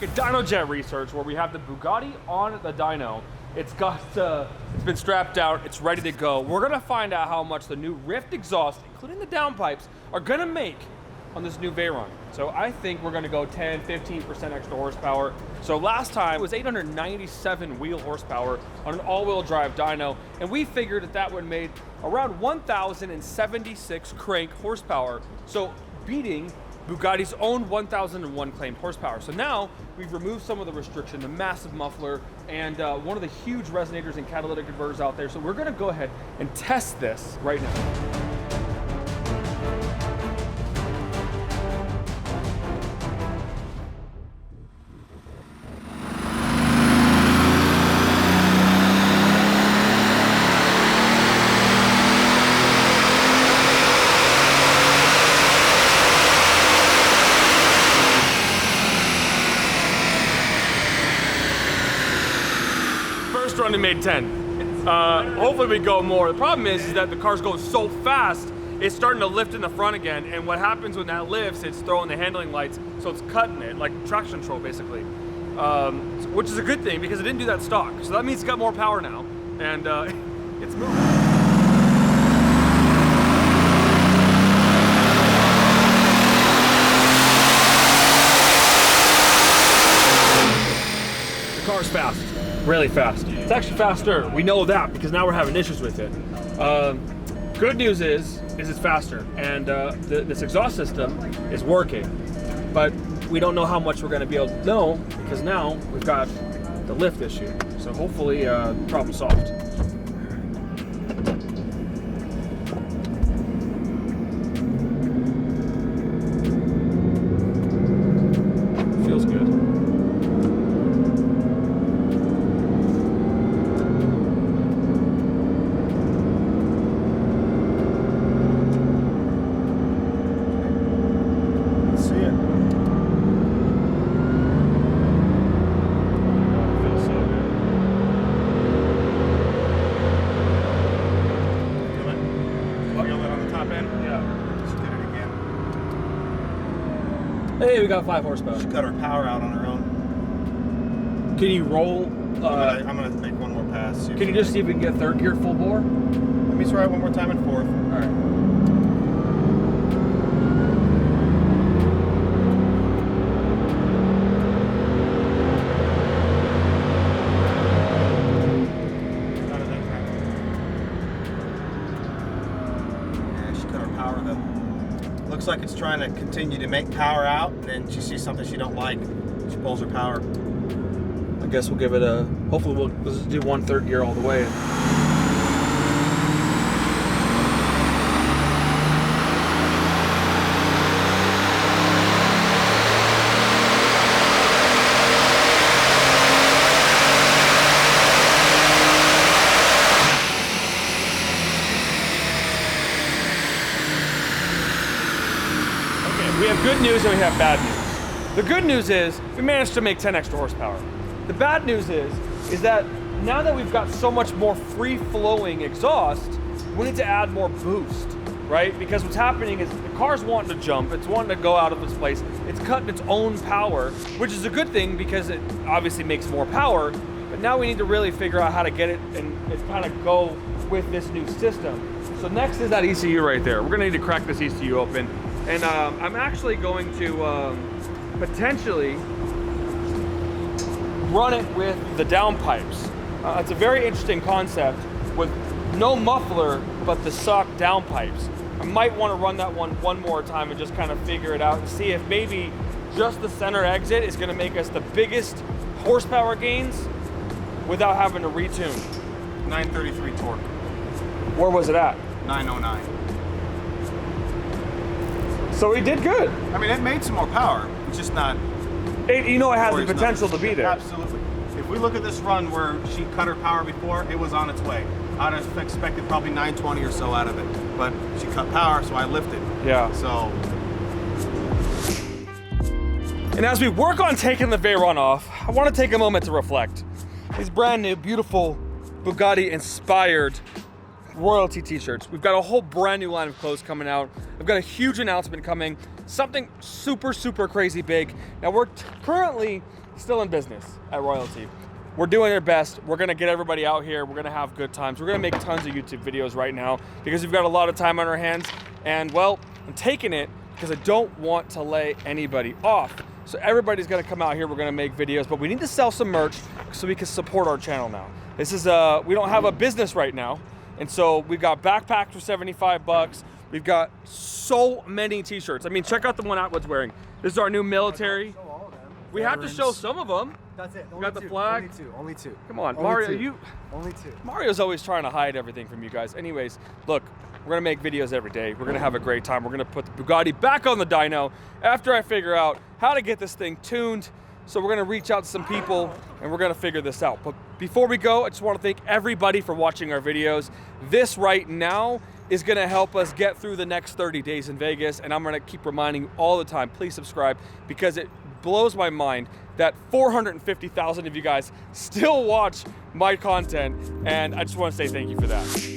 back at Dyno Jet Research, where we have the Bugatti on the dyno. It's been strapped out, it's ready to go. We're gonna find out how much the new Rift exhaust, including the downpipes, are gonna make on this new Veyron. So I think we're gonna go 10, 15% extra horsepower. So last time it was 897 wheel horsepower on an all-wheel drive dyno, and we figured that would make around 1,076 crank horsepower. So beating Bugatti's own 1,001 claimed horsepower. So now we've removed some of the restriction, the massive muffler, and one of the huge resonators and catalytic converters out there. So we're gonna go ahead and test this right now. Run and made 10. Hopefully we go more. The problem is that the car's going so fast, it's starting to lift in the front again, and what happens when that lifts, it's throwing the handling lights, so it's cutting it, like traction control basically. Which is a good thing because it didn't do that stock. So that means it's got more power now, and it's moving. The car's fast. Really fast. It's actually faster. We know that because now we're having issues with it. Good news is it's faster, and this exhaust system is working. But we don't know how much we're going to be able to know because now we've got the lift issue. So hopefully, problem solved. Feels good. Hey, we got 5 horsepower. She cut her power out on her own. Can you roll? I'm gonna make one more pass. Can you just see if we can get third gear full bore? Let me try it one more time in fourth. All right. Looks like it's trying to continue to make power out, and then she sees something she don't like, she pulls her power. I guess we'll give it a, hopefully we'll just do 1/3 gear all the way. We have good news and we have bad news. The good news is we managed to make 10 extra horsepower. The bad news is that now that we've got so much more free-flowing exhaust, we need to add more boost, right? Because what's happening is the car's wanting to jump, it's wanting to go out of its place, it's cutting its own power, which is a good thing because it obviously makes more power, but now we need to really figure out how to get it and kind of go with this new system. So next is that ECU right there. We're gonna need to crack this ECU open. And I'm actually going to potentially run it with the downpipes. It's a very interesting concept with no muffler, but the sock downpipes. I might want to run that one more time and just kind of figure it out and see if maybe just the center exit is going to make us the biggest horsepower gains without having to retune. 933 torque. Where was it at? 909. So we did good. I mean, it made some more power. It's just not. You know, it has the potential to be there. Absolutely. If we look at this run where she cut her power before, it was on its way. I'd have expected probably 920 or so out of it, but she cut power, so I lifted. Yeah. So. And as we work on taking the Veyron off, I want to take a moment to reflect. These brand new, beautiful Bugatti inspired royalty t-shirts. We've got a whole brand new line of clothes coming out. I've got a huge announcement coming, something super, super crazy big. Now we're currently still in business at Royalty. We're doing our best. We're gonna get everybody out here. We're gonna have good times. We're gonna make tons of YouTube videos right now because we've got a lot of time on our hands. And well, I'm taking it because I don't want to lay anybody off. So everybody's gonna come out here. We're gonna make videos, but we need to sell some merch so we can support our channel now. This is we don't have a business right now. And so we've got backpacks for 75 bucks. We've got so many t-shirts. I mean, check out the one Atwood's wearing. This is our new military. We have to show some of them. That's it. We got the flag. Only two. Come on, Only Mario, two. Only two. Mario's always trying to hide everything from you guys. Anyways, look, we're gonna make videos every day. We're gonna have a great time. We're gonna put the Bugatti back on the dyno after I figure out how to get this thing tuned. So we're gonna reach out to some people and we're gonna figure this out. But before we go, I just wanna thank everybody for watching our videos. This right now is gonna help us get through the next 30 days in Vegas, and I'm gonna keep reminding you all the time, please subscribe, because it blows my mind that 450,000 of you guys still watch my content, and I just wanna say thank you for that.